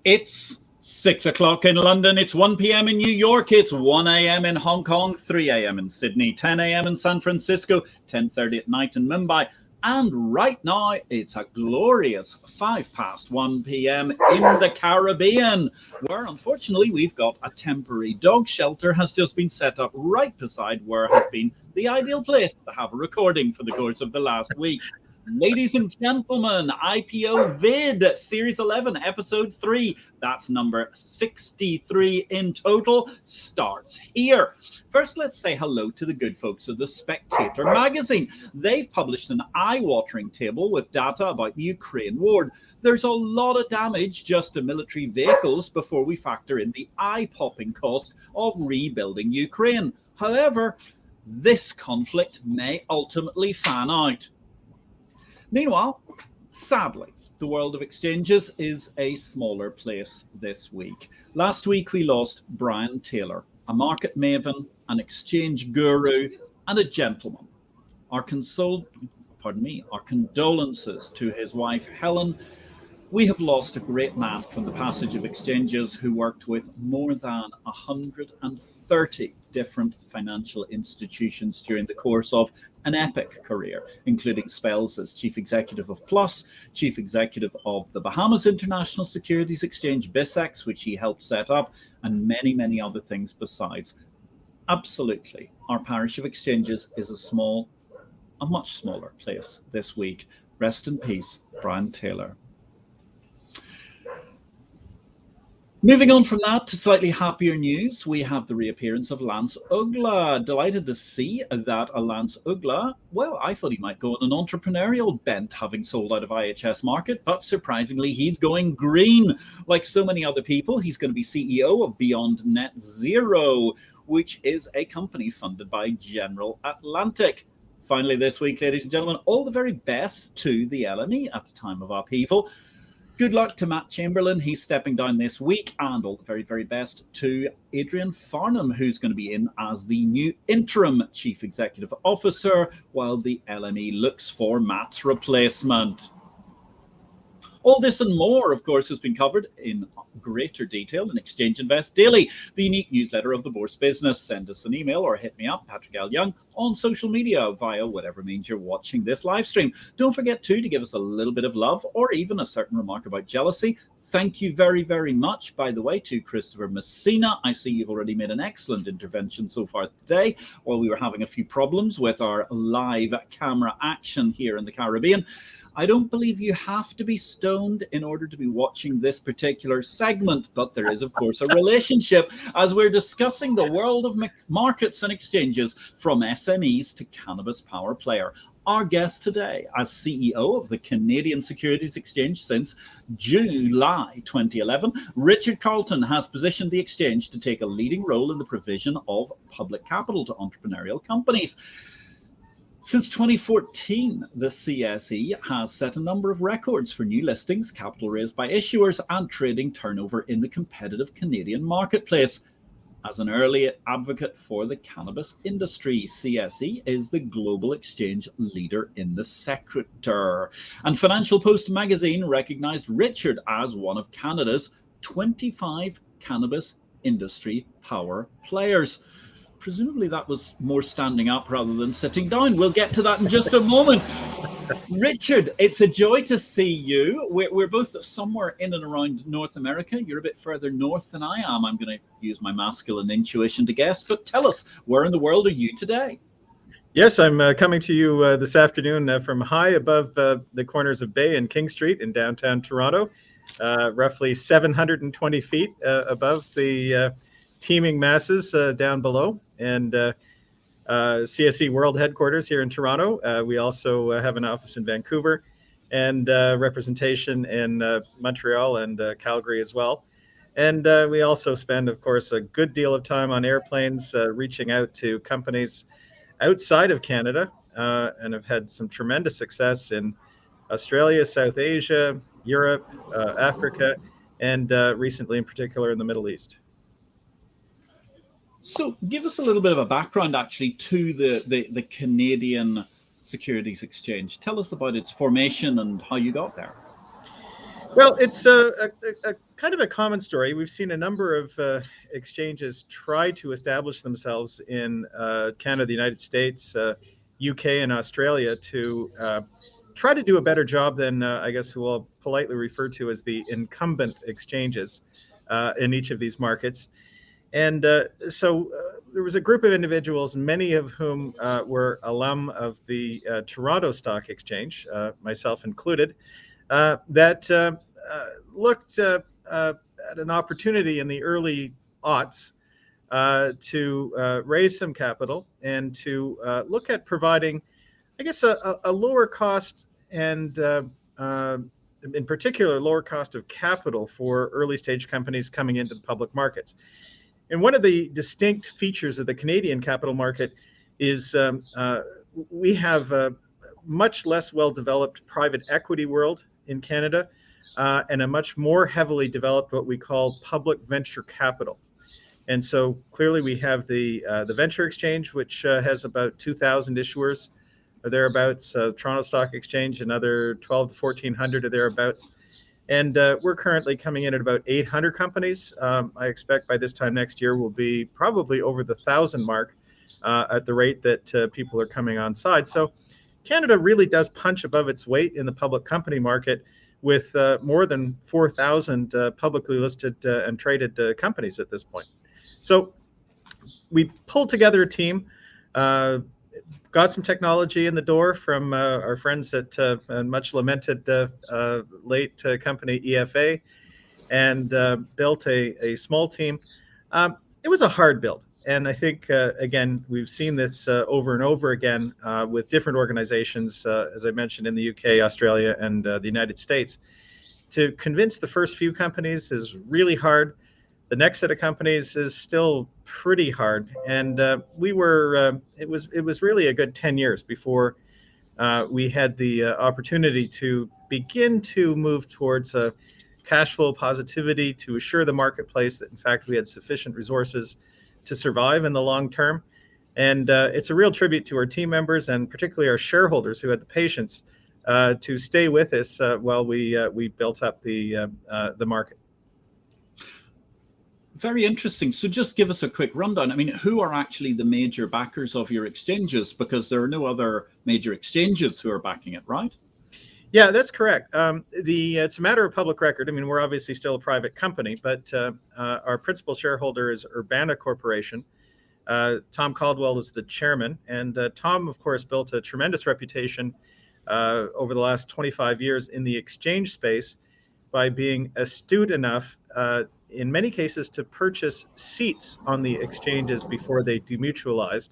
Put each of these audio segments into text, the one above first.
It's 6 o'clock in London, it's 1 p.m. in New York, it's 1 a.m. in Hong Kong, 3 a.m. in Sydney, 10 a.m. in San Francisco, 10:30 at night in Mumbai. And right now, it's a glorious 1 p.m. in the Caribbean, where unfortunately we've got a temporary dog shelter has just been set up right beside where has been the ideal place to have a recording for the course of the last week. Ladies and gentlemen, IPO-VID Series 11, Episode 3, that's number 63 in total, starts here. First, let's say hello to the good folks of The Spectator magazine. They've published an eye-watering table with data about the Ukraine war. There's a lot of damage just to military vehicles before we factor in the eye-popping cost of rebuilding Ukraine. However, this conflict may ultimately fan out. Meanwhile, sadly, the world of exchanges is a smaller place this week. Last week, we lost Brian Taylor, a market maven, an exchange guru, and a gentleman. Our condolences to his wife, Helen. We have lost a great man from the passage of exchanges who worked with more than 130 different financial institutions during the course of an epic career, including spells as chief executive of Plus, chief executive of the Bahamas International Securities Exchange, BISEX, which he helped set up, and many, many other things besides. Absolutely, our parish of exchanges is a much smaller place this week. Rest in peace, Brian Taylor. Moving on from that to slightly happier news, we have the reappearance of Lance Ugla. Delighted to see that Lance Ugla, well, I thought he might go on an entrepreneurial bent, having sold out of IHS Markit, but surprisingly, he's going green. Like so many other people, he's going to be CEO of Beyond Net Zero, which is a company funded by General Atlantic. Finally this week, ladies and gentlemen, all the very best to the LME at the time of upheaval. Good luck to Matt Chamberlain. He's stepping down this week, and all the very, very best to Adrian Farnham, who's going to be in as the new interim chief executive officer while the LME looks for Matt's replacement. All this and more, of course, has been covered in greater detail in Exchange Invest Daily, the unique newsletter of the Bourse Business. Send us an email or hit me up, Patrick L. Young, on social media via whatever means you're watching this live stream. Don't forget, too, to give us a little bit of love or even a certain remark about jealousy. Thank you very, very much, by the way, to Christopher Messina. I see you've already made an excellent intervention so far today while we were having a few problems with our live camera action here in the Caribbean. I don't believe you have to be stoned in order to be watching this particular segment, but there is, of course, a relationship as we're discussing the world of markets and exchanges from SMEs to Cannabis Power Player. Our guest today, as CEO of the Canadian Securities Exchange since July 2011, Richard Carleton has positioned the exchange to take a leading role in the provision of public capital to entrepreneurial companies. Since 2014, the CSE has set a number of records for new listings, capital raised by issuers, and trading turnover in the competitive Canadian marketplace. As an early advocate for the cannabis industry, CSE is the global exchange leader in the sector. And Financial Post magazine recognized Richard as one of Canada's 25 cannabis industry power players. Presumably that was more standing up rather than sitting down. We'll get to that in just a moment. Richard, it's a joy to see you. We're both somewhere in and around North America. You're a bit further north than I am. I'm going to use my masculine intuition to guess, but tell us, where in the world are you today? Yes, I'm coming to you this afternoon from high above the corners of Bay and King Street in downtown Toronto, roughly 720 feet above the teeming masses down below, and CSE World Headquarters here in Toronto. We also have an office in Vancouver and representation in Montreal and Calgary as well. And we also spend, of course, a good deal of time on airplanes reaching out to companies outside of Canada and have had some tremendous success in Australia, South Asia, Europe, Africa, and recently in particular in the Middle East. So give us a little bit of a background, actually, to the Canadian Securities Exchange. Tell us about its formation and how you got there. Well, it's a kind of a common story. We've seen a number of exchanges try to establish themselves in Canada, the United States, UK, and Australia to try to do a better job than I guess we'll politely refer to as the incumbent exchanges in each of these markets. And so there was a group of individuals, many of whom were alum of the Toronto Stock Exchange, myself included, that looked at an opportunity in the early aughts to raise some capital and to look at providing, I guess, a lower cost and in particular, lower cost of capital for early stage companies coming into the public markets. And one of the distinct features of the Canadian capital market is we have a much less well-developed private equity world in Canada and a much more heavily developed what we call public venture capital. And so clearly we have the Venture Exchange, which has about 2,000 issuers or thereabouts, Toronto Stock Exchange, another 12 to 1,400 or thereabouts. And we're currently coming in at about 800 companies. I expect by this time next year we'll be probably over the 1,000 mark at the rate that people are coming on side. So Canada really does punch above its weight in the public company market with more than 4,000 publicly listed and traded companies at this point. So we pulled together a team, got some technology in the door from our friends at much lamented late company EFA, and built a small team. It was a hard build. And I think, again, we've seen this over and over again with different organizations, as I mentioned, in the UK, Australia, and the United States. To convince the first few companies is really hard. The next set of companies is still pretty hard. And it was really a good 10 years before we had the opportunity to begin to move towards cash flow positivity, to assure the marketplace that, in fact, we had sufficient resources to survive in the long term. And it's a real tribute to our team members and particularly our shareholders who had the patience to stay with us while we built up the market. Very interesting. So just give us a quick rundown. I mean, who are actually the major backers of your exchanges? Because there are no other major exchanges who are backing it, right? Yeah, that's correct. It's a matter of public record. I mean, we're obviously still a private company, but our principal shareholder is Urbana Corporation. Tom Caldwell is the chairman. And Tom, of course, built a tremendous reputation over the last 25 years in the exchange space by being astute enough in many cases to purchase seats on the exchanges before they demutualized.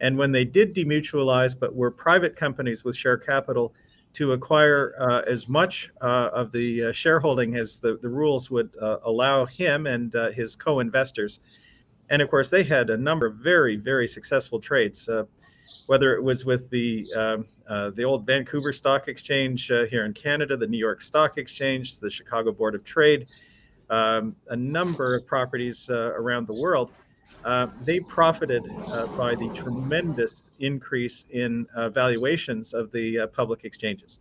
And when they did demutualize, but were private companies with share capital, to acquire as much of the shareholding as the rules would allow him and his co-investors. And of course, they had a number of very, very successful trades, whether it was with the old Vancouver Stock Exchange here in Canada, the New York Stock Exchange, the Chicago Board of Trade, a number of properties around the world. They profited by the tremendous increase in valuations of the public exchanges.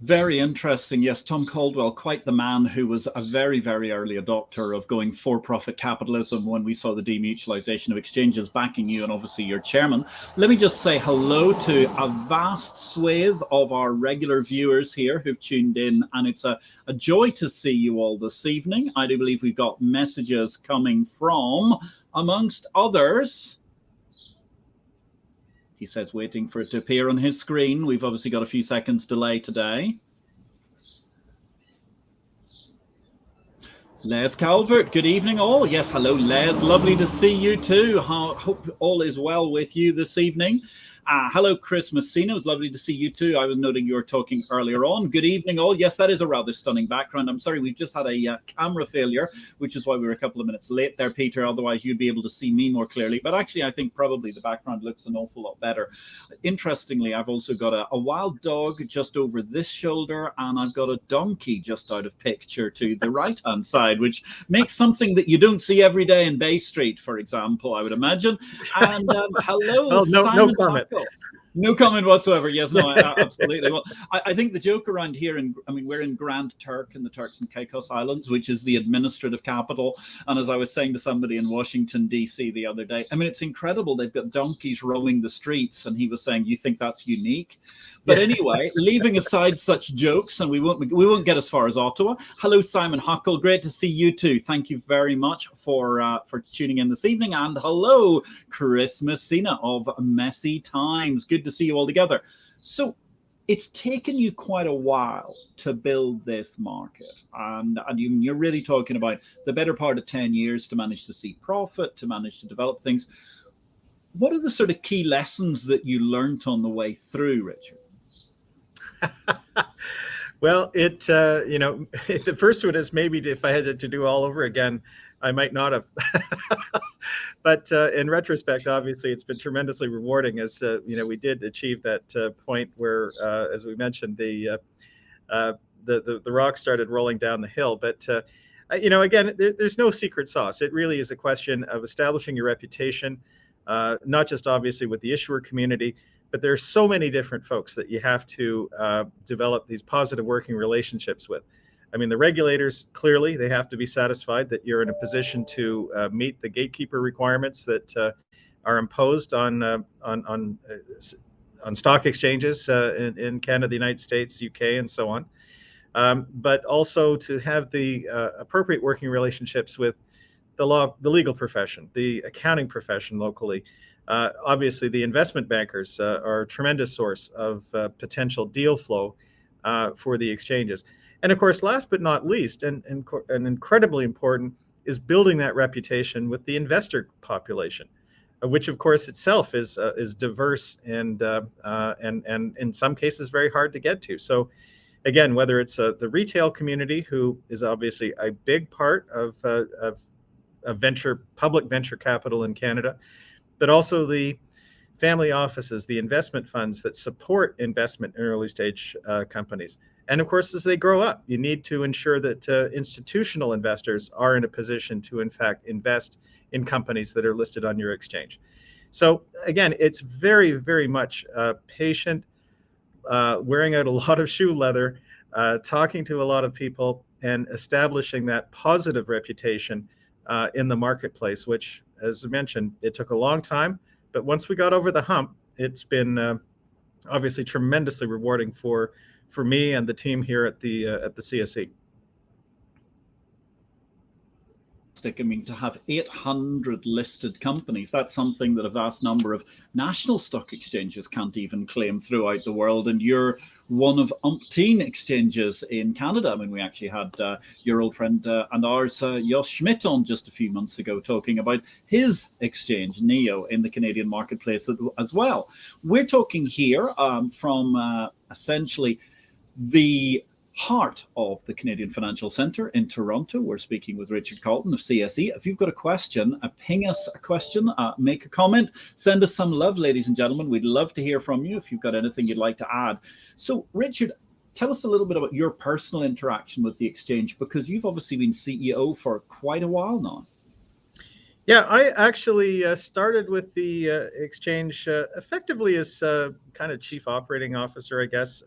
Very interesting. Yes, Tom Caldwell, quite the man who was a very, very early adopter of going for-profit capitalism when we saw the demutualization of exchanges, backing you and obviously your chairman. Let me just say hello to a vast swathe of our regular viewers here who've tuned in, and it's a joy to see you all this evening. I do believe we've got messages coming from, amongst others, he says, waiting for it to appear on his screen. We've obviously got a few seconds delay today. Les Calvert, good evening all. Yes, hello Les, lovely to see you too. Hope all is well with you this evening. Hello, Chris Messina. It was lovely to see you too. I was noting you were talking earlier on. Good evening, all. Yes, that is a rather stunning background. I'm sorry, we've just had a camera failure, which is why we were a couple of minutes late there, Peter. Otherwise, you'd be able to see me more clearly. But actually, I think probably the background looks an awful lot better. Interestingly, I've also got a wild dog just over this shoulder, and I've got a donkey just out of picture to the right-hand side, which makes something that you don't see every day in Bay Street, for example, I would imagine. And hello, well, Simon. No comment. No comment whatsoever. Yes, no, absolutely. Well, I think the joke around here, we're in Grand Turk in the Turks and Caicos Islands, which is the administrative capital. And as I was saying to somebody in Washington, D.C. the other day, it's incredible. They've got donkeys roaming the streets. And he was saying, you think that's unique? But anyway, leaving aside such jokes, and we won't get as far as Ottawa. Hello, Simon Huckle. Great to see you too. Thank you very much for tuning in this evening. And hello, Chris Messina of Messy Times. Good to see you all together. So it's taken you quite a while to build this market. And you're really talking about the better part of 10 years to manage to see profit, to manage to develop things. What are the sort of key lessons that you learned on the way through, Richard? Well, the first one is maybe if I had to do all over again, I might not have. But in retrospect, obviously, it's been tremendously rewarding as, we did achieve that point where, as we mentioned, the rock started rolling down the hill. But, again, there's no secret sauce. It really is a question of establishing your reputation, not just obviously with the issuer community, but there's so many different folks that you have to develop these positive working relationships with. The regulators, clearly, they have to be satisfied that you're in a position to meet the gatekeeper requirements that are imposed on stock exchanges in Canada, the United States, UK, and so on. But also to have the appropriate working relationships with the legal profession, the accounting profession locally. Obviously, the investment bankers are a tremendous source of potential deal flow for the exchanges. And of course, last but not least, and incredibly important, is building that reputation with the investor population, which of course itself is diverse and in some cases very hard to get to. So again, whether it's the retail community, who is obviously a big part of public venture capital in Canada, but also the family offices, the investment funds that support investment in early stage companies. And of course, as they grow up, you need to ensure that institutional investors are in a position to, in fact, invest in companies that are listed on your exchange. So again, it's very, very much patient, wearing out a lot of shoe leather, talking to a lot of people, and establishing that positive reputation in the marketplace, which, as I mentioned, it took a long time. But once we got over the hump, it's been obviously tremendously rewarding for me and the team here at the CSE. To have 800 listed companies, that's something that a vast number of national stock exchanges can't even claim throughout the world. And you're one of umpteen exchanges in Canada. We actually had your old friend and ours, Josh Schmidt, on just a few months ago talking about his exchange, Neo, in the Canadian marketplace as well. We're talking here from essentially the heart of the Canadian Financial Centre in Toronto. We're speaking with Richard Carleton of CSE. If you've got a question, ping us a question, make a comment, send us some love, ladies and gentlemen. We'd love to hear from you if you've got anything you'd like to add. So, Richard, tell us a little bit about your personal interaction with the exchange, because you've obviously been CEO for quite a while now. Yeah, I actually started with the exchange effectively as kind of chief operating officer, I guess.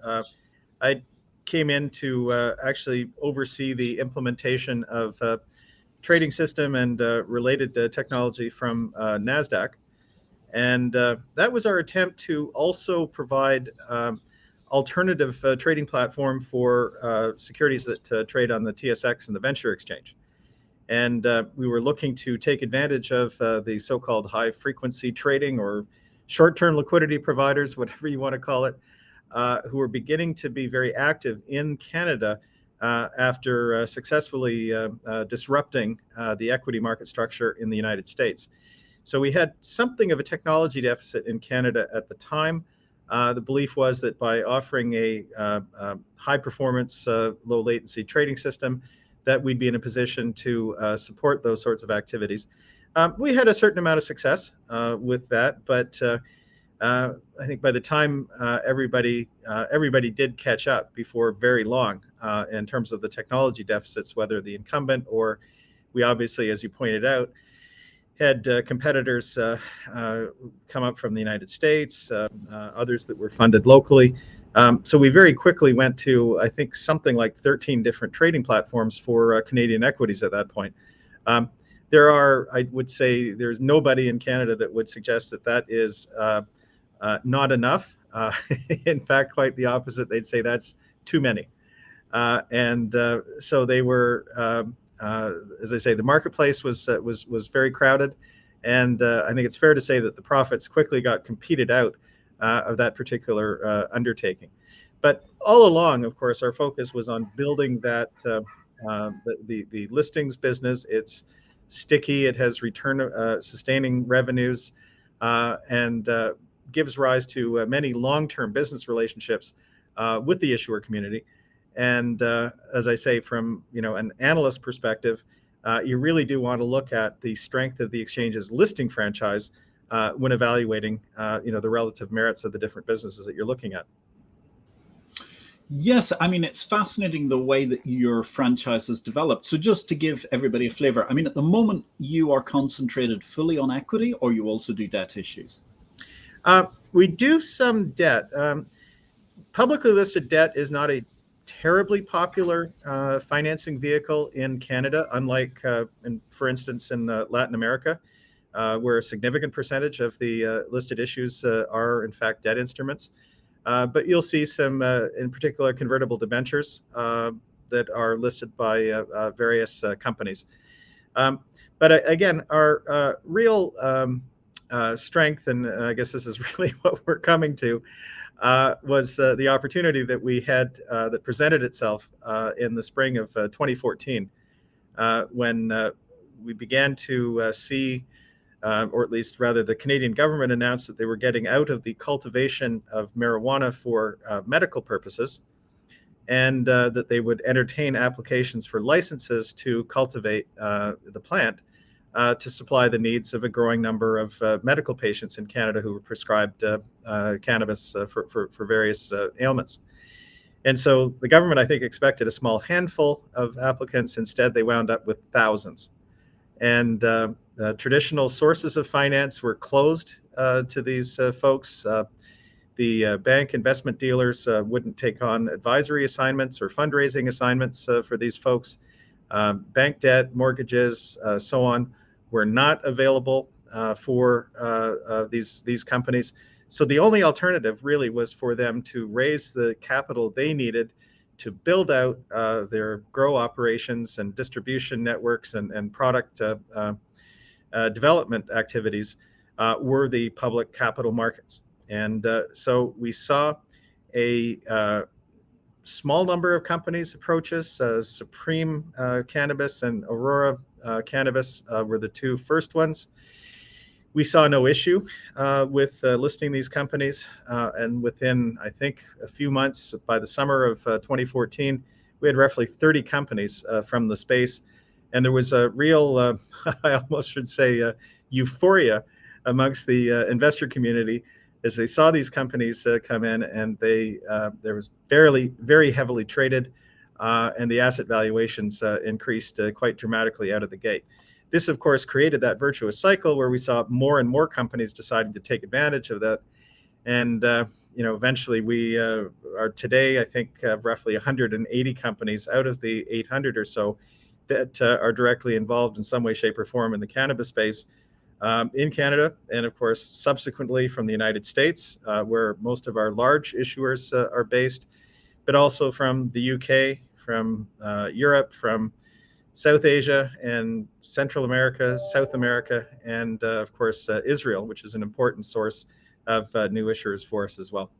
I came in to actually oversee the implementation of trading system and related technology from NASDAQ. And that was our attempt to also provide alternative trading platform for securities that trade on the TSX and the Venture Exchange. And we were looking to take advantage of the so-called high frequency trading or short-term liquidity providers, whatever you want to call it, who are beginning to be very active in Canada after successfully disrupting the equity market structure in the United States. So we had something of a technology deficit in Canada at the time. The belief was that by offering a high performance, low latency trading system, that we'd be in a position to support those sorts of activities. We had a certain amount of success with that, but I think by the time everybody did catch up before very long in terms of the technology deficits, whether the incumbent or we obviously, as you pointed out, had competitors come up from the United States, others that were funded locally. So we very quickly went to, I think, something like 13 different trading platforms for Canadian equities at that point. There are, I would say, there's nobody in Canada that would suggest that that is not enough. In fact, quite the opposite. They'd say that's too many. So they were, as I say, the marketplace was very crowded, and I think it's fair to say that the profits quickly got competed out of that particular undertaking. But all along, of course, our focus was on building that the listings business. It's sticky. It has return sustaining revenues, and gives rise to many long-term business relationships with the issuer community. And as I say, from an analyst perspective, you really do want to look at the strength of the exchange's listing franchise when evaluating the relative merits of the different businesses that you're looking at. Yes, I mean, it's fascinating the way that your franchise has developed. So just to give everybody a flavor, I mean, at the moment, you are concentrated fully on equity, or you also do debt issues? We do some debt. Publicly listed debt is not a terribly popular financing vehicle in Canada, unlike, for instance, in Latin America, where a significant percentage of the listed issues are, in fact, debt instruments. But you'll see some, in particular, convertible debentures that are listed by various companies. But again, our real strength, and I guess this is really what we're coming to, was the opportunity that we had that presented itself in the spring of 2014, when we began to see, or at least rather the Canadian government announced that they were getting out of the cultivation of marijuana for medical purposes, and that they would entertain applications for licenses to cultivate the plant to supply the needs of a growing number of medical patients in Canada who were prescribed cannabis for various ailments. And so the government, I think, expected a small handful of applicants. Instead, they wound up with thousands. And traditional sources of finance were closed to these folks. The bank investment dealers wouldn't take on advisory assignments or fundraising assignments for these folks. Bank debt, mortgages, so on, were not available for these companies. So the only alternative really was for them to raise the capital they needed to build out their grow operations and distribution networks and product development activities were the public capital markets. And so we saw a small number of companies approach us. Supreme Cannabis and Aurora Cannabis were the two first ones. We saw no issue with listing these companies, and within, I think, a few months, by the summer of 2014, we had roughly 30 companies from the space, and there was a real, I almost should say, euphoria amongst the investor community as they saw these companies come in, and there was very heavily traded, and the asset valuations increased quite dramatically out of the gate. This, of course, created that virtuous cycle where we saw more and more companies deciding to take advantage of that. And, eventually we are today, I think, roughly 180 companies out of the 800 or so that are directly involved in some way, shape, or form in the cannabis space in Canada. And, of course, subsequently from the United States, where most of our large issuers are based, but also from the UK, from Europe, from South Asia and Central America, South America, and of course, Israel, which is an important source of new issuers for us as well.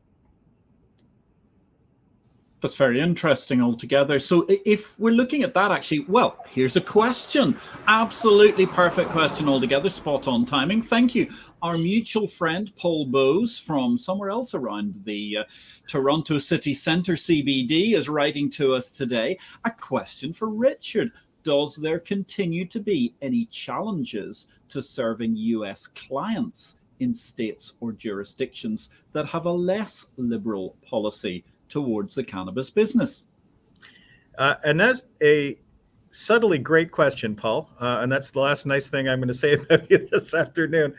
That's very interesting altogether. So if we're looking at that, actually, well, here's a question. Absolutely perfect question altogether. Spot on timing. Thank you. Our mutual friend, Paul Bowes, from somewhere else around the Toronto City Centre CBD, is writing to us today. A question for Richard. Does there continue to be any challenges to serving US clients in states or jurisdictions that have a less liberal policy towards the cannabis business? And as a subtly great question, Paul. And that's the last nice thing I'm going to say about you this afternoon.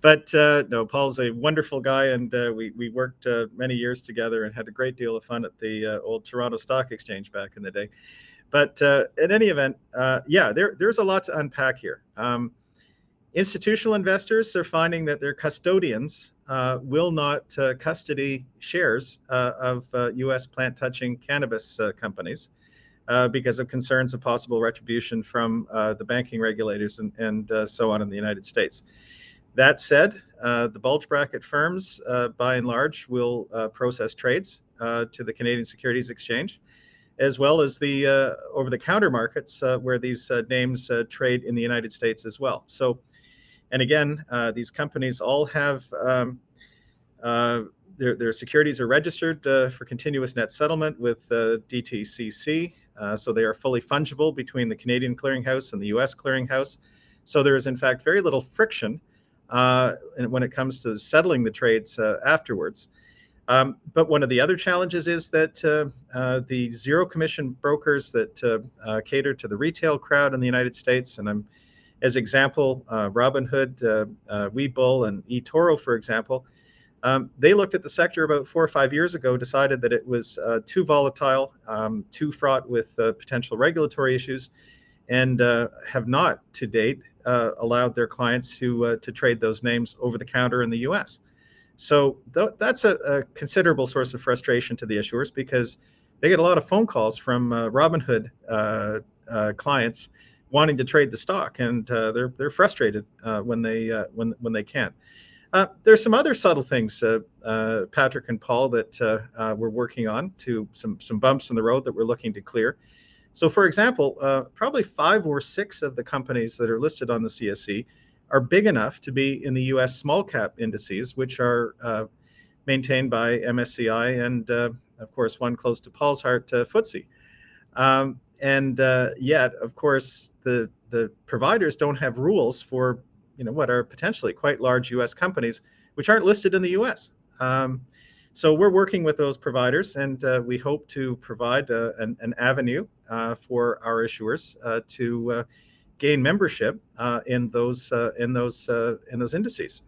But no, Paul's a wonderful guy, and we worked many years together and had a great deal of fun at the old Toronto Stock Exchange back in the day. But in any event, yeah, there's a lot to unpack here. Institutional investors are finding that their custodians will not custody shares of U.S. plant-touching cannabis companies because of concerns of possible retribution from the banking regulators and so on in the United States. That said, the bulge bracket firms, by and large, will process trades to the Canadian Securities Exchange, as well as the over-the-counter markets where these names trade in the United States as well. So, and again, these companies all have their securities are registered for continuous net settlement with DTCC. So they are fully fungible between the Canadian clearinghouse and the US clearinghouse. So there is, in fact, very little friction when it comes to settling the trades afterwards. But one of the other challenges is that the zero commission brokers that cater to the retail crowd in the United States, and as example, Robinhood, Webull, and eToro, for example, they looked at the sector about 4 or 5 years ago, decided that it was too volatile, too fraught with potential regulatory issues, and have not to date allowed their clients to trade those names over the counter in the US. So that's a considerable source of frustration to the issuers, because they get a lot of phone calls from Robinhood clients wanting to trade the stock, and they're frustrated when they can't. There's some other subtle things, Patrick and Paul, that we're working on, to some bumps in the road that we're looking to clear. So, for example, probably 5 or 6 of the companies that are listed on the CSE are big enough to be in the U.S. small cap indices, which are maintained by MSCI and, of course, one close to Paul's heart, FTSE. And yet, of course, the providers don't have rules for what are potentially quite large U.S. companies, which aren't listed in the U.S. So we're working with those providers, and we hope to provide an avenue for our issuers to gain membership in those indices.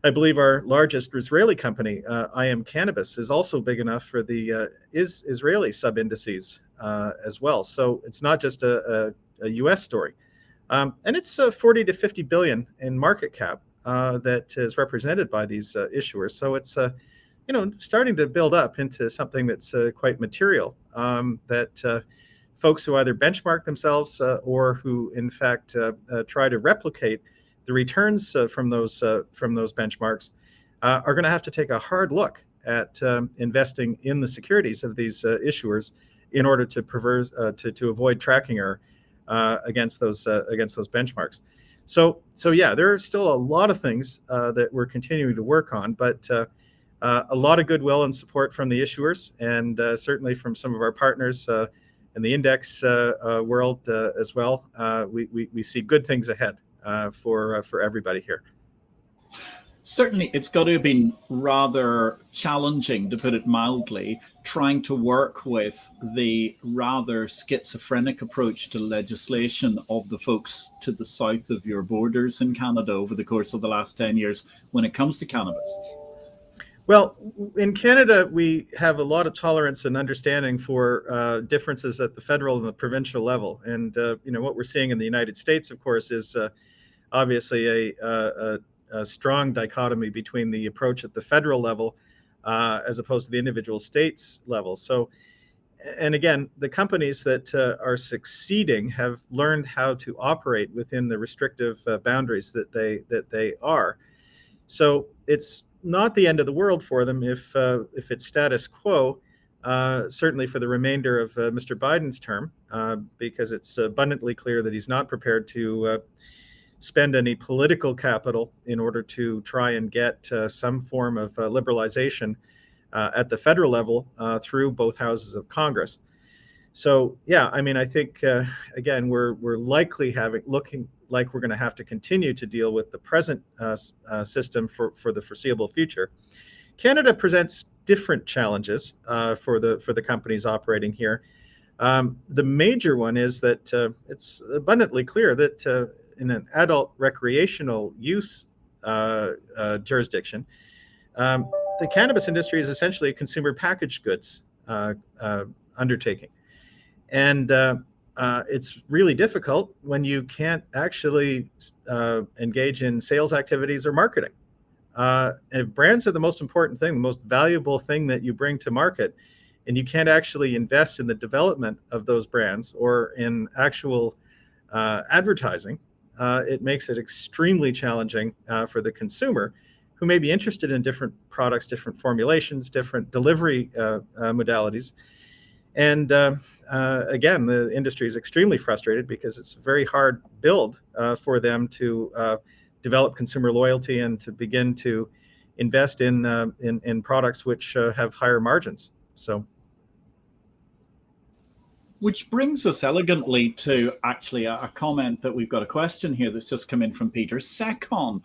I believe our largest Israeli company, Cannabis, is also big enough for the Israeli sub-indices as well. So it's not just a U.S. story. And it's 40 to 50 billion in market cap that is represented by these issuers. So it's starting to build up into something that's quite material, that folks who either benchmark themselves or who, in fact, try to replicate the returns from those benchmarks are going to have to take a hard look at investing in the securities of these issuers in order to avoid tracking error against those benchmarks. So yeah, there are still a lot of things that we're continuing to work on, but a lot of goodwill and support from the issuers, and certainly from some of our partners in the index world as well. We see good things ahead for everybody here. Certainly, it's got to have been rather challenging, to put it mildly, trying to work with the rather schizophrenic approach to legislation of the folks to the south of your borders in Canada over the course of the last 10 years when it comes to cannabis. Well, in Canada, we have a lot of tolerance and understanding for differences at the federal and the provincial level. And what we're seeing in the United States, of course, is obviously a strong dichotomy between the approach at the federal level as opposed to the individual states level. So, and again, the companies that are succeeding have learned how to operate within the restrictive boundaries that they are. So it's not the end of the world for them if it's status quo, certainly for the remainder of Mr. Biden's term, because it's abundantly clear that he's not prepared to spend any political capital in order to try and get some form of liberalization at the federal level through both houses of Congress. So yeah, I mean, I think again, we're likely looking like we're going to have to continue to deal with the present system for the foreseeable future. Canada presents different challenges for the companies operating here. The major one is that it's abundantly clear that in an adult recreational use jurisdiction, the cannabis industry is essentially a consumer packaged goods undertaking. And it's really difficult when you can't actually engage in sales activities or marketing. If brands are the most important thing, the most valuable thing that you bring to market, and you can't actually invest in the development of those brands or in actual advertising, it makes it extremely challenging for the consumer who may be interested in different products, different formulations, different delivery modalities. And again, the industry is extremely frustrated because it's a very hard build for them to develop consumer loyalty and to begin to invest in products which have higher margins. So, which brings us elegantly to actually a comment that we've got a question here that's just come in from Peter Secon.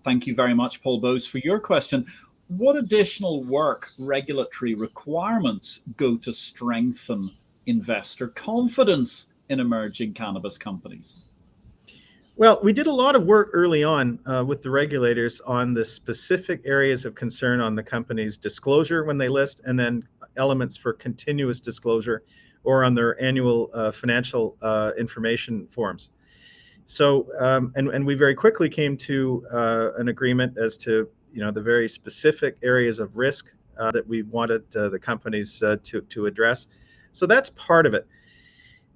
Thank you very much, Paul Bowes, for your question. What additional work, regulatory requirements go to strengthen investor confidence in emerging cannabis companies? Well, we did a lot of work early on with the regulators on the specific areas of concern on the company's disclosure when they list, and then elements for continuous disclosure or on their annual financial information forms. So, and we very quickly came to an agreement as to the very specific areas of risk that we wanted the companies to address. So that's part of it.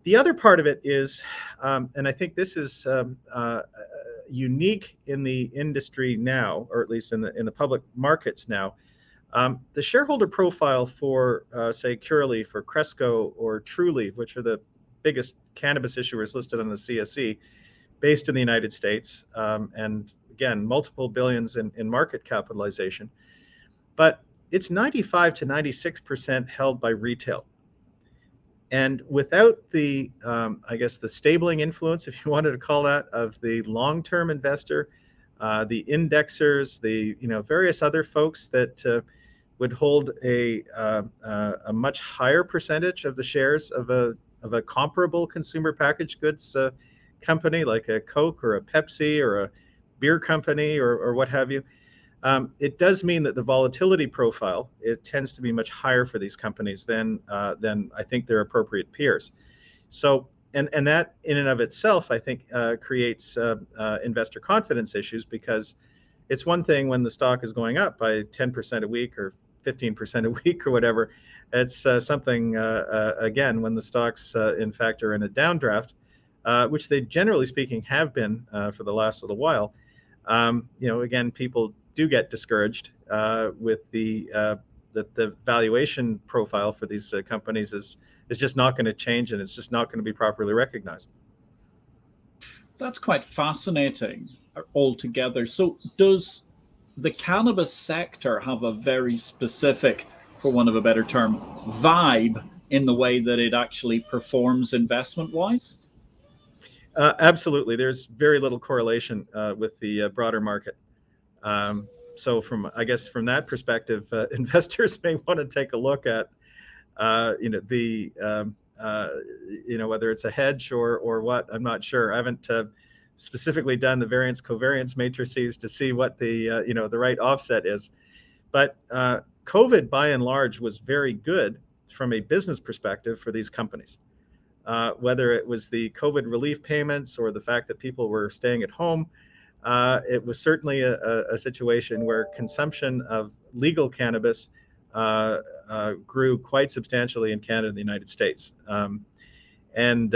The other part of it is, and I think this is unique in the industry now, or at least in the public markets now, the shareholder profile for, say, Curaleaf, for Cresco, or Trulieve, which are the biggest cannabis issuers listed on the CSE, based in the United States, and again, multiple billions in market capitalization. But it's 95 to 96% held by retail. And without the, I guess, the stabling influence, if you wanted to call that, of the long-term investor, the indexers, the various other folks that would hold a much higher percentage of the shares of a comparable consumer packaged goods company like a Coke or a Pepsi or a beer company or what have you, it does mean that the volatility profile, it tends to be much higher for these companies than I think their appropriate peers. So, and that in and of itself, I think, creates investor confidence issues, because it's one thing when the stock is going up by 10% a week or 15% a week or whatever. It's something, again, when the stocks, in fact, are in a downdraft, which they generally speaking have been for the last little while. Again, people do get discouraged with the valuation profile for these companies is just not going to change, and it's just not going to be properly recognized. That's quite fascinating altogether. So does the cannabis sector have a very specific, for want of a better term, vibe in the way that it actually performs investment-wise? Absolutely. There's very little correlation with the broader market. So from that perspective, investors may want to take a look at, whether it's a hedge or what, I'm not sure. I haven't specifically done the variance covariance matrices to see what the right offset is. But COVID, by and large, was very good from a business perspective for these companies. Whether it was the COVID relief payments or the fact that people were staying at home, it was certainly a situation where consumption of legal cannabis grew quite substantially in Canada and the United States. And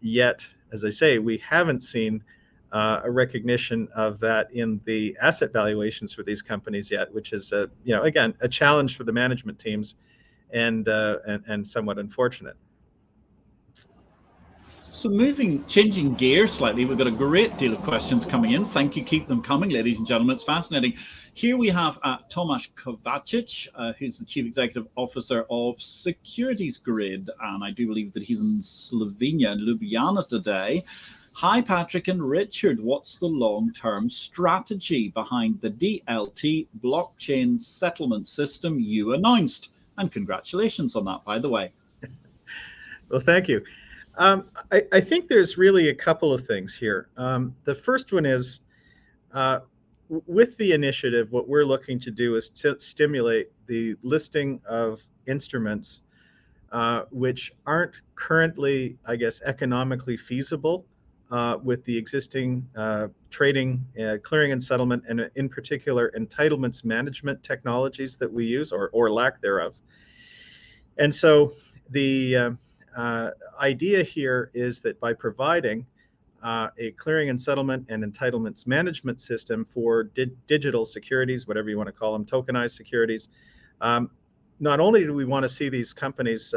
yet, as I say, we haven't seen a recognition of that in the asset valuations for these companies yet, which is, again, a challenge for the management teams and somewhat unfortunate. So changing gears slightly, we've got a great deal of questions coming in. Thank you. Keep them coming, ladies and gentlemen. It's fascinating. Here we have Tomasz Kovacic, who's the Chief Executive Officer of Securities Grid. And I do believe that he's in Slovenia, in Ljubljana today. Hi, Patrick and Richard. What's the long-term strategy behind the DLT blockchain settlement system you announced? And congratulations on that, by the way. Well, thank you. I think there's really a couple of things here. The first one is uh, with the initiative, what we're looking to do is to stimulate the listing of instruments which aren't currently, I guess, economically feasible with the existing trading, clearing and settlement, and in particular, entitlements management technologies that we use or lack thereof. And so the idea here is that by providing a clearing and settlement and entitlements management system for digital securities, whatever you want to call them, tokenized securities, um, not only do we want to see these companies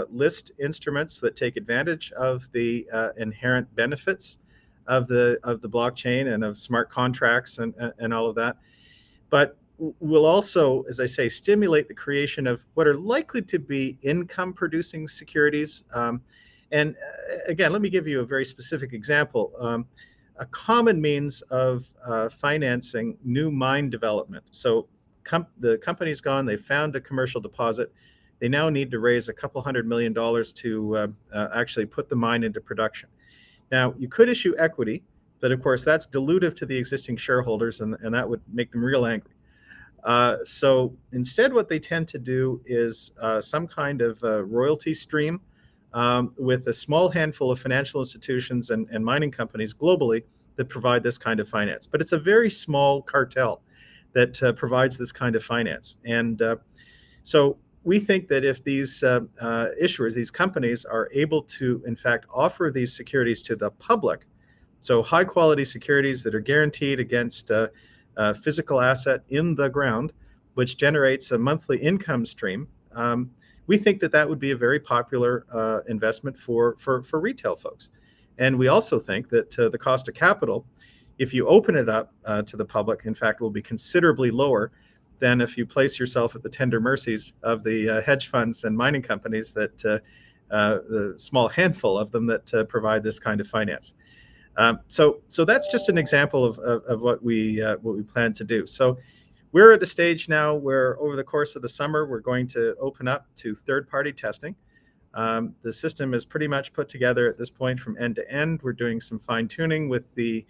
list instruments that take advantage of the inherent benefits of the blockchain and of smart contracts and all of that, but will also, as I say, stimulate the creation of what are likely to be income producing securities. And again, let me give you a very specific example. A common means of financing new mine development. So the company's gone, they found a commercial deposit. They now need to raise a couple $100 million to actually put the mine into production. Now, you could issue equity, but of course, that's dilutive to the existing shareholders, and that would make them real angry. So instead, what they tend to do is some kind of royalty stream with a small handful of financial institutions and mining companies globally that provide this kind of finance. But it's a very small cartel that provides this kind of finance. And so we think that if these issuers, these companies, are able to, in fact, offer these securities to the public, so high quality securities that are guaranteed against physical asset in the ground, which generates a monthly income stream, we think that that would be a very popular investment for retail folks. And we also think that the cost of capital, if you open it up to the public, in fact, will be considerably lower than if you place yourself at the tender mercies of the hedge funds and mining companies that the small handful of them that provide this kind of finance. So that's just an example of what we plan to do. So we're at a stage now where over the course of the summer, we're going to open up to third-party testing. The system is pretty much put together at this point from end to end. We're doing some fine-tuning with the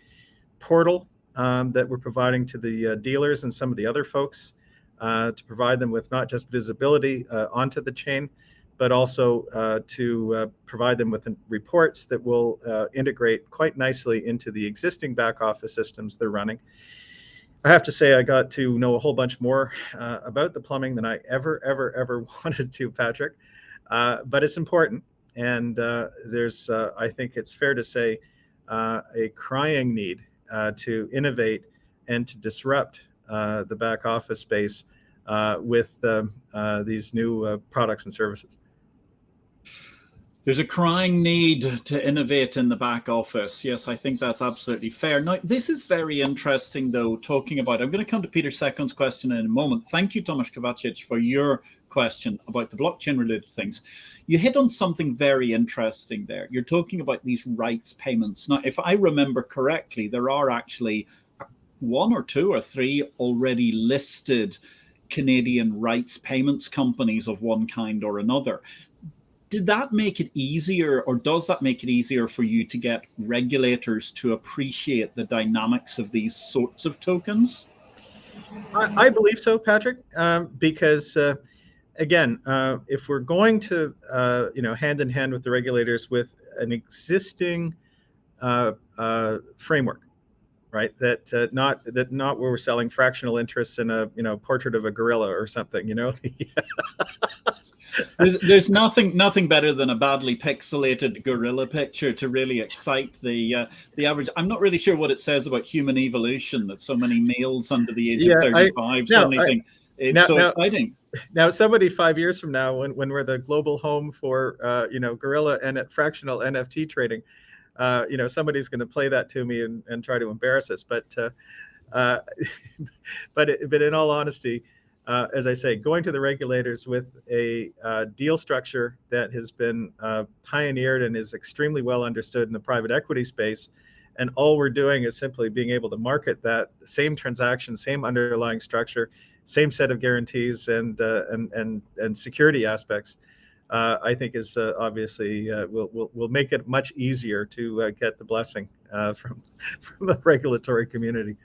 portal that we're providing to the dealers and some of the other folks to provide them with not just visibility onto the chain, but also to provide them with reports that will integrate quite nicely into the existing back office systems they're running. I have to say I got to know a whole bunch more about the plumbing than I ever wanted to, Patrick. But it's important. And there's, I think it's fair to say, a crying need to innovate and to disrupt the back office space with these new products and services. There's a crying need to innovate in the back office. Yes, I think that's absolutely fair. Now, this is very interesting, though, talking about, I'm going to come to Peter Second's question in a moment. Thank you, Tomasz Kovacic, for your question about the blockchain-related things. You hit on something very interesting there. You're talking about these rights payments. Now, if I remember correctly, there are actually one or two or three already listed Canadian rights payments companies of one kind or another. Did that make it easier, or does that make it easier for you to get regulators to appreciate the dynamics of these sorts of tokens? I believe so, Patrick, because again, if we're going to, hand in hand with the regulators with an existing framework, right? That not where we're selling fractional interests in a portrait of a gorilla or something, There's nothing better than a badly pixelated gorilla picture to really excite the average. I'm not really sure what it says about human evolution that so many males under the age of 35 suddenly think it's so exciting. Now, somebody 5 years from now, when we're the global home for gorilla and fractional NFT trading, somebody's going to play that to me and try to embarrass us. But but in all honesty, as I say, going to the regulators with a deal structure that has been pioneered and is extremely well understood in the private equity space, and all we're doing is simply being able to market that same transaction, same underlying structure, same set of guarantees and security aspects. I think is obviously will make it much easier to get the blessing from the regulatory community.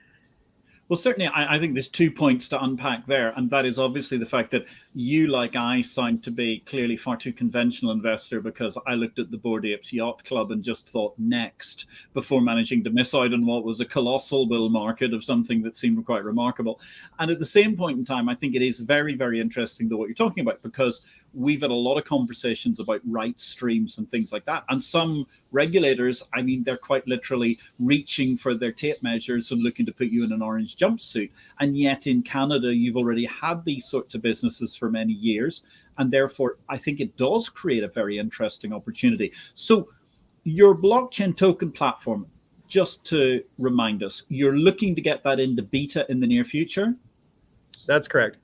Well, certainly, I think there's 2 points to unpack there, and that is obviously the fact that you, like I, sound to be clearly far too conventional investor, because I looked at the Bored Apes Yacht Club and just thought next before managing to miss out on what was a colossal bull market of something that seemed quite remarkable. And at the same point in time, I think it is very, very interesting, though, what you're talking about, because we've had a lot of conversations about right streams and things like that. And some regulators, I mean, they're quite literally reaching for their tape measures and looking to put you in an orange jumpsuit. And yet in Canada, you've already had these sorts of businesses for many years. And therefore, I think it does create a very interesting opportunity. So your blockchain token platform, just to remind us, you're looking to get that into beta in the near future? That's correct.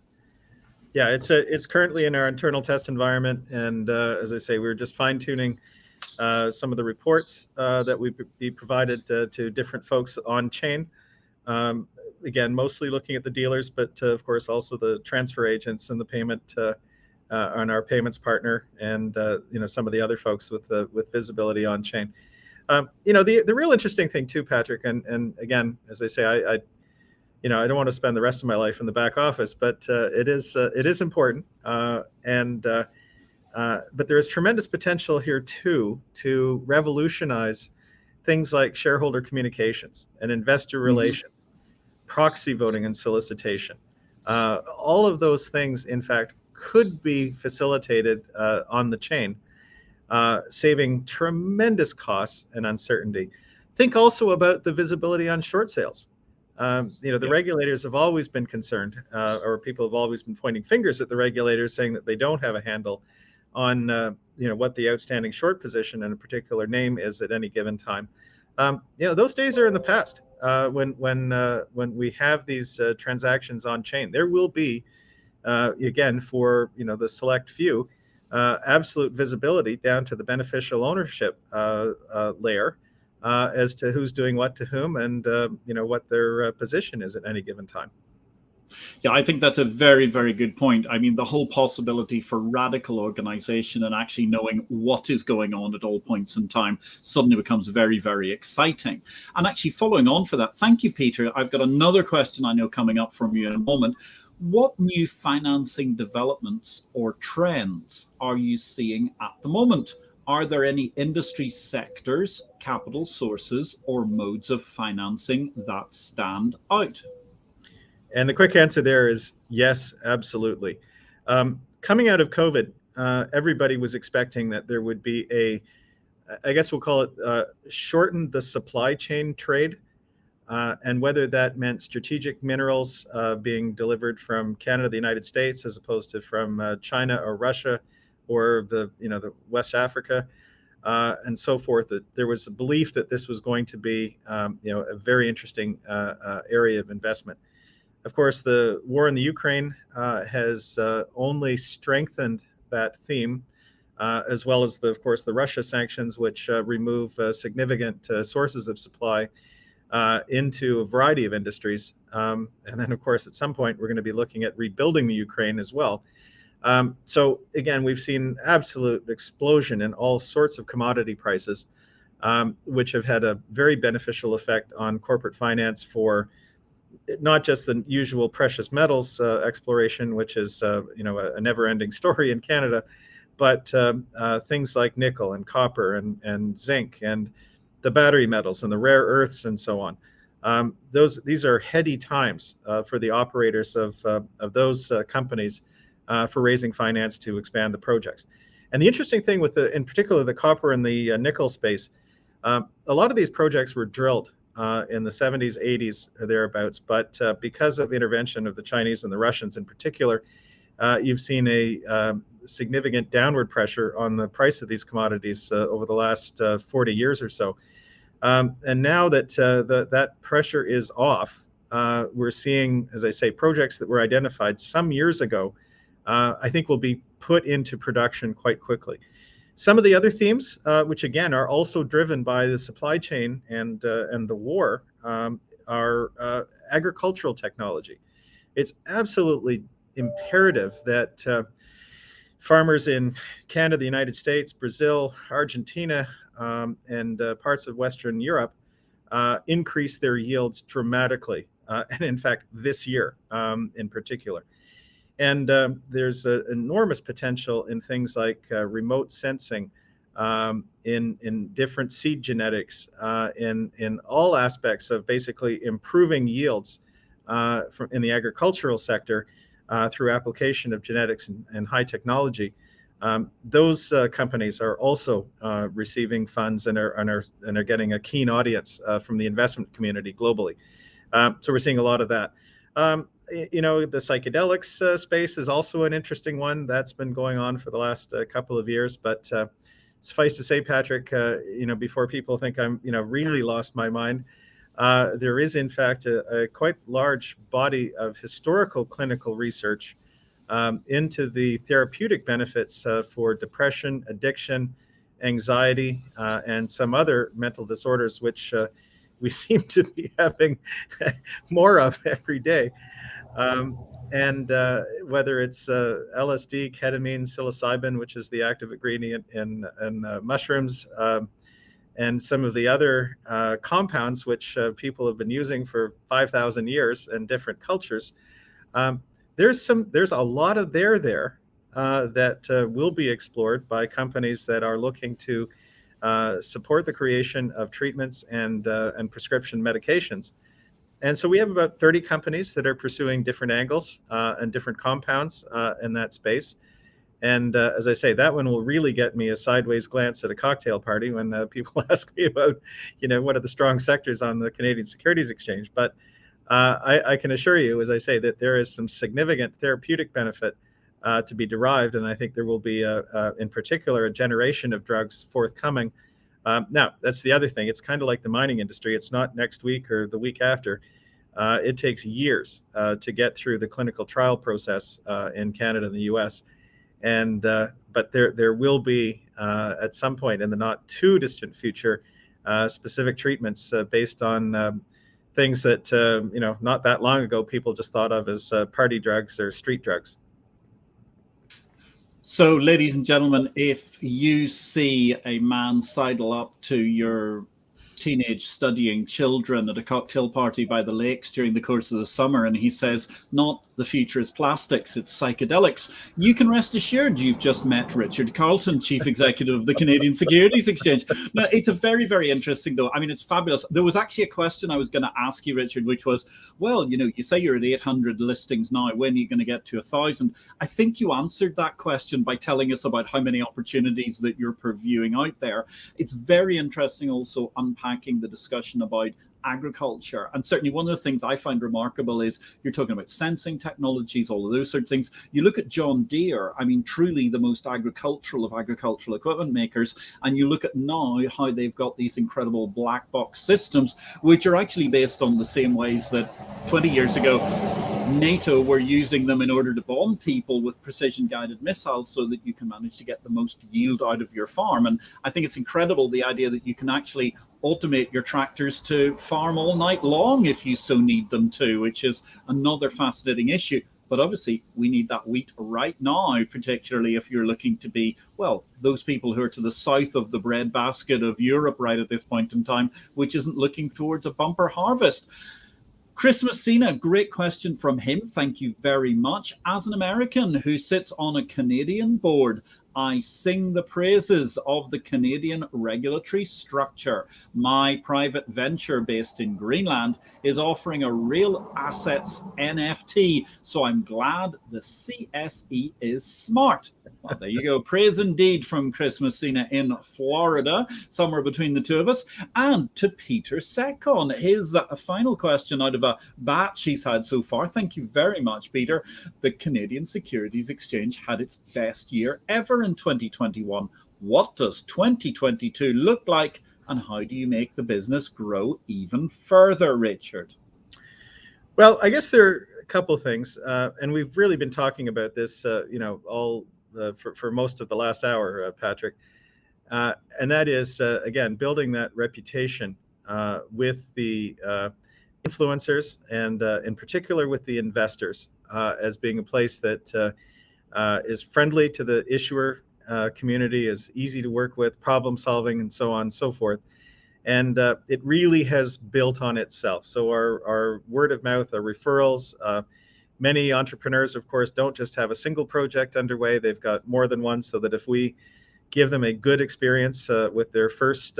Yeah, it's currently in our internal test environment, and as I say, we're just fine-tuning some of the reports that we be provided to different folks on chain. Again, mostly looking at the dealers, but of course also the transfer agents and the payment on our payments partner, and some of the other folks with visibility on chain. The real interesting thing too, Patrick, and again, as I say, I don't want to spend the rest of my life in the back office, but it is important, but there is tremendous potential here too to revolutionize things like shareholder communications and investor relations, proxy voting and solicitation. All of those things, in fact, could be facilitated on the chain, saving tremendous costs and uncertainty. Think also about the visibility on short sales. The regulators have always been concerned, or people have always been pointing fingers at the regulators, saying that they don't have a handle on what the outstanding short position in a particular name is at any given time. Those days are in the past. When we have these transactions on chain, there will be again, for the select few, absolute visibility down to the beneficial ownership layer. As to who's doing what to whom, and what their position is at any given time. Yeah, I think that's a very, very good point. I mean, the whole possibility for radical organization and actually knowing what is going on at all points in time suddenly becomes very, very exciting. And actually, following on for that, thank you, Peter. I've got another question I know coming up from you in a moment. What new financing developments or trends are you seeing at the moment? Are there any industry sectors, capital sources, or modes of financing that stand out? And the quick answer there is yes, absolutely. Coming out of COVID, everybody was expecting that there would be I guess we'll call it, shorten the supply chain trade, and whether that meant strategic minerals being delivered from Canada, the United States, as opposed to from China or Russia, or the West Africa, and so forth. That there was a belief that this was going to be a very interesting area of investment. Of course, the war in the Ukraine has only strengthened that theme, as well as of course the Russia sanctions, which remove significant sources of supply into a variety of industries. And then of course at some point we're going to be looking at rebuilding the Ukraine as well. So again, we've seen absolute explosion in all sorts of commodity prices, which have had a very beneficial effect on corporate finance for not just the usual precious metals exploration, which is a never-ending story in Canada, but things like nickel and copper and zinc and the battery metals and the rare earths and so on. These are heady times for the operators of those companies for raising finance to expand the projects. And the interesting thing with in particular, the copper and the nickel space, a lot of these projects were drilled in the 70s, 80s, or thereabouts, but because of intervention of the Chinese and the Russians in particular, you've seen a significant downward pressure on the price of these commodities over the last 40 years or so. And now that that pressure is off, we're seeing, as I say, projects that were identified some years ago, I think will be put into production quite quickly. Some of the other themes, which again are also driven by the supply chain and the war, are agricultural technology. It's absolutely imperative that farmers in Canada, the United States, Brazil, Argentina, and parts of Western Europe increase their yields dramatically, and in fact, this year in particular. And there's enormous potential in things like remote sensing, in different seed genetics, in all aspects of basically improving yields in the agricultural sector through application of genetics and high technology. Those companies are also receiving funds and are getting a keen audience from the investment community globally. So we're seeing a lot of that. The psychedelics space is also an interesting one that's been going on for the last couple of years. But suffice to say, Patrick, before people think I'm really lost my mind, there is in fact a quite large body of historical clinical research into the therapeutic benefits for depression, addiction, anxiety, and some other mental disorders, which we seem to be having more of every day. And whether it's LSD, ketamine, psilocybin, which is the active ingredient in mushrooms, and some of the other compounds which people have been using for 5,000 years in different cultures, there's a lot of there that will be explored by companies that are looking to support the creation of treatments and prescription medications. And so we have about 30 companies that are pursuing different angles and different compounds in that space. And as I say, that one will really get me a sideways glance at a cocktail party when people ask me about, what are the strong sectors on the Canadian Securities Exchange. But I can assure you, as I say, that there is some significant therapeutic benefit to be derived. And I think there will be, in particular, a generation of drugs forthcoming. Now, that's the other thing. It's kind of like the mining industry. It's not next week or the week after. It takes years to get through the clinical trial process in Canada and the US. And but there will be at some point in the not too distant future specific treatments based on things that not that long ago people just thought of as party drugs or street drugs. So, ladies and gentlemen, if you see a man sidle up to your teenage studying children at a cocktail party by the lakes during the course of the summer, and he says, not the future is plastics, it's psychedelics, you can rest assured you've just met Richard Carleton, Chief Executive of the Canadian Securities Exchange. Now, it's a very, very interesting, though. I mean, it's fabulous. There was actually a question I was going to ask you, Richard, which was, well, you say you're at 800 listings now. When are you going to get to 1,000? I think you answered that question by telling us about how many opportunities that you're purviewing out there. It's very interesting also unpacking the discussion about agriculture. And certainly one of the things I find remarkable is you're talking about sensing technologies, all of those sorts of things. You look at John Deere, I mean, truly the most agricultural of agricultural equipment makers. And you look at now how they've got these incredible black box systems, which are actually based on the same ways that 20 years ago, NATO were using them in order to bomb people with precision guided missiles so that you can manage to get the most yield out of your farm. And I think it's incredible, the idea that you can actually automate your tractors to farm all night long if you so need them to, which is another fascinating issue. But obviously, we need that wheat right now, particularly if you're looking to be, well, those people who are to the south of the breadbasket of Europe right at this point in time, which isn't looking towards a bumper harvest. Chris Messina, great question from him. Thank you very much. As an American who sits on a Canadian board, I sing the praises of the Canadian regulatory structure. My private venture based in Greenland is offering a real assets NFT, so I'm glad the CSE is smart. Well, there you go. Praise indeed from Chris Messina in Florida, somewhere between the two of us. And to Peter Secon, his final question out of a batch he's had so far. Thank you very much, Peter. The Canadian Securities Exchange had its best year ever in 2021. What does 2022 look like, and how do you make the business grow even further, Richard? Well, I guess there are a couple of things, and we've really been talking about this, for most of the last hour, Patrick, and that is, again, building that reputation with the influencers and in particular with the investors as being a place that is friendly to the issuer community, is easy to work with, problem solving, and so on and so forth. And it really has built on itself. So our word of mouth, our referrals, many entrepreneurs, of course, don't just have a single project underway. They've got more than one, so that if we give them a good experience with their first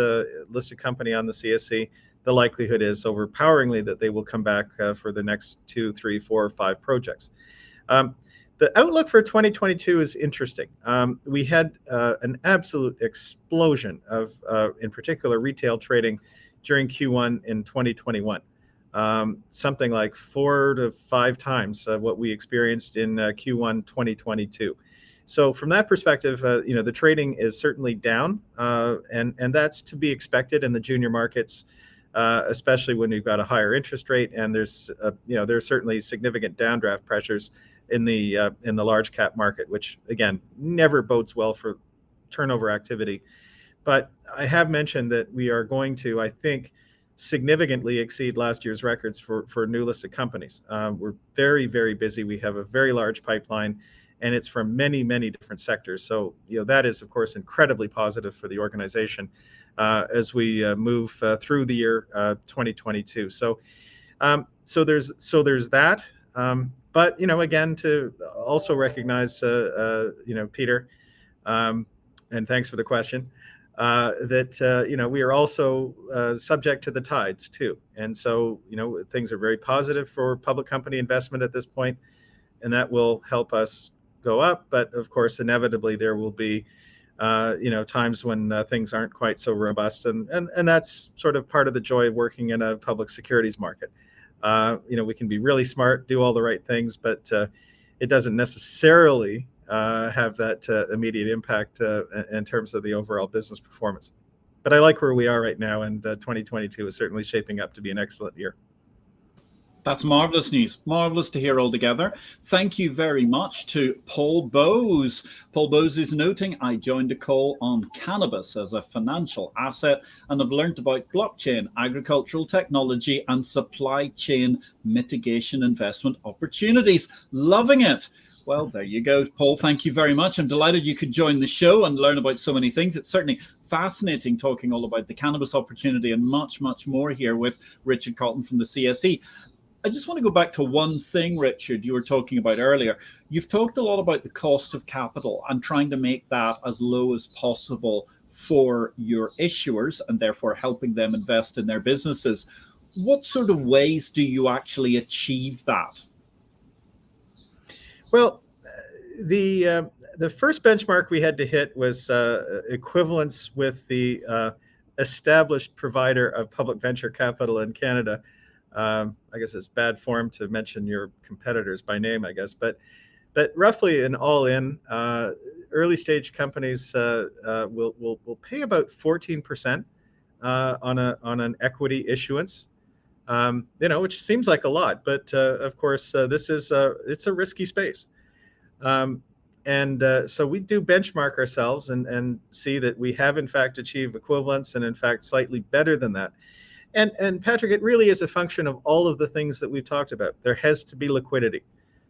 listed company on the CSE, the likelihood is overpoweringly that they will come back for the next 2, 3, 4, or 5 projects. The outlook for 2022 is interesting. We had an absolute explosion of, in particular, retail trading during Q1 in 2021. Something like 4 to 5 times what we experienced in Q1 2022. So from that perspective, the trading is certainly down, and that's to be expected in the junior markets, especially when you've got a higher interest rate, and there's certainly significant downdraft pressures in the large cap market, which again never bodes well for turnover activity. But I have mentioned that we are going to, I think, significantly exceed last year's records for new listed companies. We're very, very busy. We have a very large pipeline, and it's from many, many different sectors. So that is, of course, incredibly positive for the organization as we move through the year 2022. So there's that. But again, to also recognize, Peter, and thanks for the question, that we are also subject to the tides too, and so things are very positive for public company investment at this point, and that will help us go up. But of course, inevitably, there will be times when things aren't quite so robust, and that's sort of part of the joy of working in a public securities market. We can be really smart, do all the right things, but it doesn't necessarily have that immediate impact in terms of the overall business performance. But I like where we are right now, and 2022 is certainly shaping up to be an excellent year. That's marvelous news. Marvelous to hear altogether. Thank you very much to Paul Bowes. Paul Bowes is noting, I joined a call on cannabis as a financial asset and have learned about blockchain, agricultural technology, and supply chain mitigation investment opportunities. Loving it. Well, there you go, Paul. Thank you very much. I'm delighted you could join the show and learn about so many things. It's certainly fascinating talking all about the cannabis opportunity and much, much more here with Richard Carleton from the CSE. I just want to go back to one thing, Richard, you were talking about earlier. You've talked a lot about the cost of capital and trying to make that as low as possible for your issuers and therefore helping them invest in their businesses. What sort of ways do you actually achieve that? Well, the first benchmark we had to hit was equivalence with the established provider of public venture capital in Canada. I guess it's bad form to mention your competitors by name, I guess, but roughly an all-in, early stage companies will pay about 14% on an equity issuance, which seems like a lot, but of course it's a risky space, and so we do benchmark ourselves and see that we have in fact achieved equivalence, and in fact slightly better than that. And Patrick, it really is a function of all of the things that we've talked about. There has to be liquidity.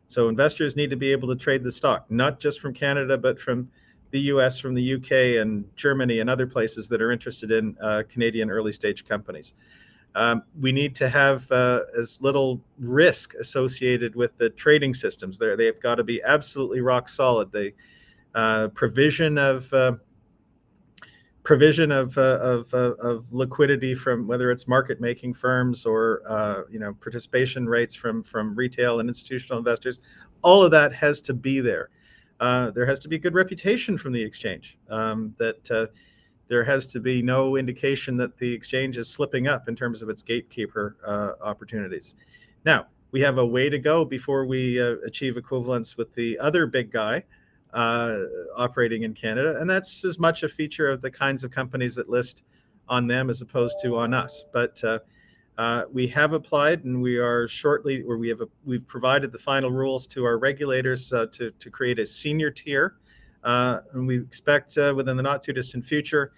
So investors need to be able to trade the stock, not just from Canada, but from the US, from the UK and Germany and other places that are interested in Canadian early stage companies. We need to have as little risk associated with the trading systems. They've got to be absolutely rock solid. The provision of liquidity from whether it's market making firms or participation rates from retail and institutional investors, all of that has to be there. There has to be good reputation from the exchange, that there has to be no indication that the exchange is slipping up in terms of its gatekeeper opportunities. Now, we have a way to go before we achieve equivalence with the other big guy operating in Canada, and that's as much a feature of the kinds of companies that list on them as opposed to on us. But we have applied, and we are shortly, or we've provided the final rules to our regulators to create a senior tier, and we expect within the not too distant future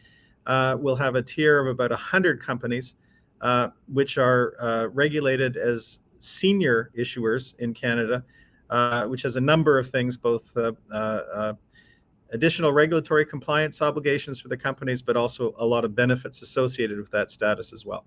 we'll have a tier of about 100 companies which are regulated as senior issuers in Canada, which has a number of things, both additional regulatory compliance obligations for the companies, but also a lot of benefits associated with that status as well.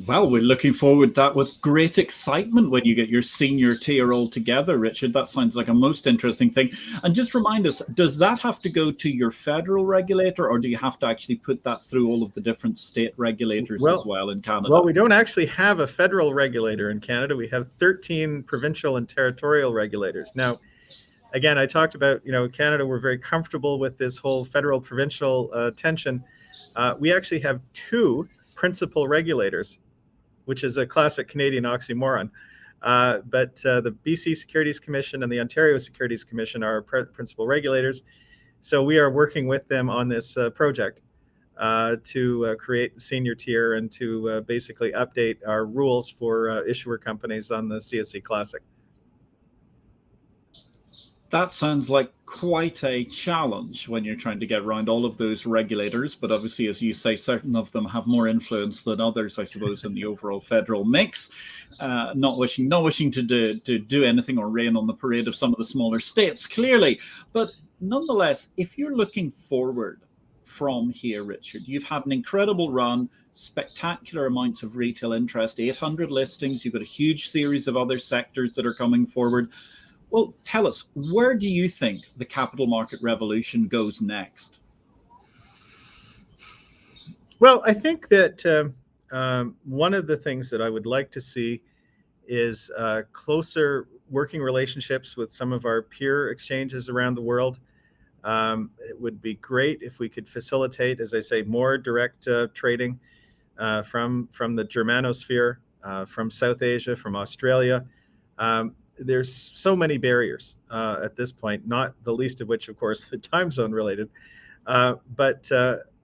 Well, we're looking forward to that with great excitement when you get your senior tier all together, Richard. That sounds like a most interesting thing. And just remind us, does that have to go to your federal regulator, or do you have to actually put that through all of the different state regulators as well in Canada? Well, we don't actually have a federal regulator in Canada. We have 13 provincial and territorial regulators. Now, again, I talked about, Canada, we're very comfortable with this whole federal-provincial tension. We actually have 2 principal regulators, which is a classic Canadian oxymoron. But the BC Securities Commission and the Ontario Securities Commission are our principal regulators. So we are working with them on this project to create the senior tier and to basically update our rules for issuer companies on the CSE Classic. That sounds like quite a challenge when you're trying to get around all of those regulators. But obviously, as you say, certain of them have more influence than others, I suppose, in the overall federal mix. Not wishing to do anything or rain on the parade of some of the smaller states, clearly. But nonetheless, if you're looking forward from here, Richard, you've had an incredible run, spectacular amounts of retail interest, 800 listings. You've got a huge series of other sectors that are coming forward. Well, tell us, where do you think the capital market revolution goes next? Well, I think that one of the things that I would like to see is closer working relationships with some of our peer exchanges around the world. It would be great if we could facilitate, as I say, more direct trading from the Germanosphere, from South Asia, from Australia. There's so many barriers at this point, not the least of which, of course, the time zone related. But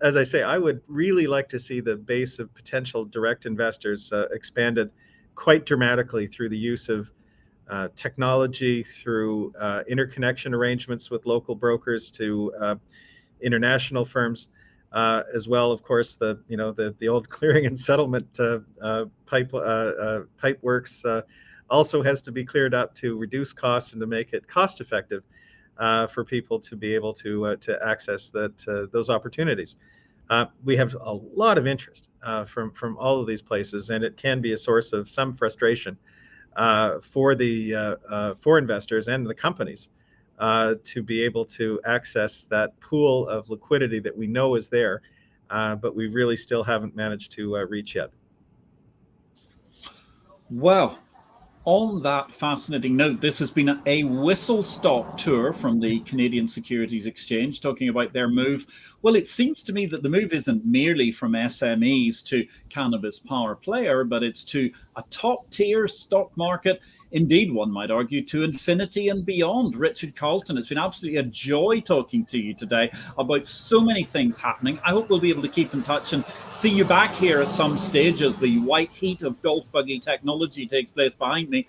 as I say, I would really like to see the base of potential direct investors expanded quite dramatically through the use of technology, through interconnection arrangements with local brokers to international firms, as well, of course, the old clearing and settlement pipe works. Also has to be cleared up to reduce costs and to make it cost effective for people to be able to access those opportunities. We have a lot of interest from all of these places, and it can be a source of some frustration for investors and the companies to be able to access that pool of liquidity that we know is there, but we really still haven't managed to reach yet. Well, on that fascinating note, this has been a whistle-stop tour from the Canadian Securities Exchange, talking about their move. Well, it seems to me that the move isn't merely from SMEs to Cannabis Power Player, but it's to a top-tier stock market. Indeed, one might argue, to infinity and beyond. Richard Carleton, it's been absolutely a joy talking to you today about so many things happening. I hope we'll be able to keep in touch and see you back here at some stage as the white heat of golf buggy technology takes place behind me.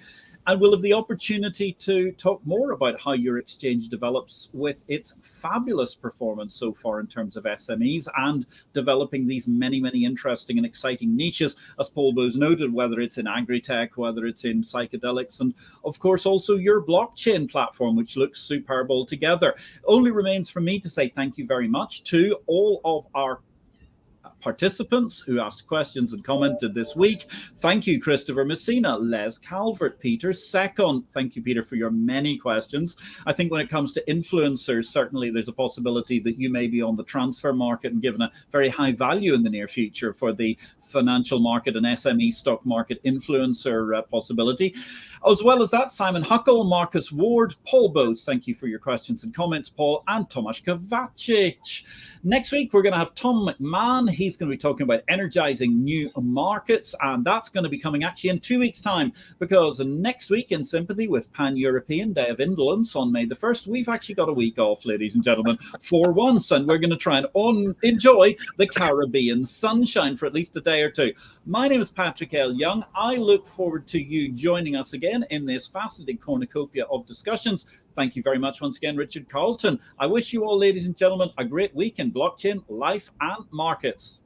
And we'll have the opportunity to talk more about how your exchange develops with its fabulous performance so far in terms of SMEs and developing these many, many interesting and exciting niches, as Paul Bowes noted, whether it's in agri-tech, whether it's in psychedelics, and of course also your blockchain platform, which looks superb altogether. Only remains for me to say thank you very much to all of our participants who asked questions and commented this week. Thank you, Christopher Messina, Les Calvert, Peter Second. Thank you, Peter, for your many questions. I think when it comes to influencers, certainly there's a possibility that you may be on the transfer market and given a very high value in the near future for the financial market and SME stock market influencer possibility. As well as that, Simon Huckle, Marcus Ward, Paul Bowes, thank you for your questions and comments, Paul, and Tomasz Kovacic. Next week, we're going to have Tom McMahon. He's going to be talking about energizing new markets, and that's going to be coming actually in 2 weeks' time, because next week, in sympathy with Pan-European Day of Indolence on May the 1st, we've actually got a week off, ladies and gentlemen, for once, and we're going to try and enjoy the Caribbean sunshine for at least a day or two. My name is Patrick L. Young. I look forward to you joining us again in this fascinating cornucopia of discussions. Thank you very much once again, Richard Carleton. I wish you all, ladies and gentlemen, a great week in blockchain, life, and markets.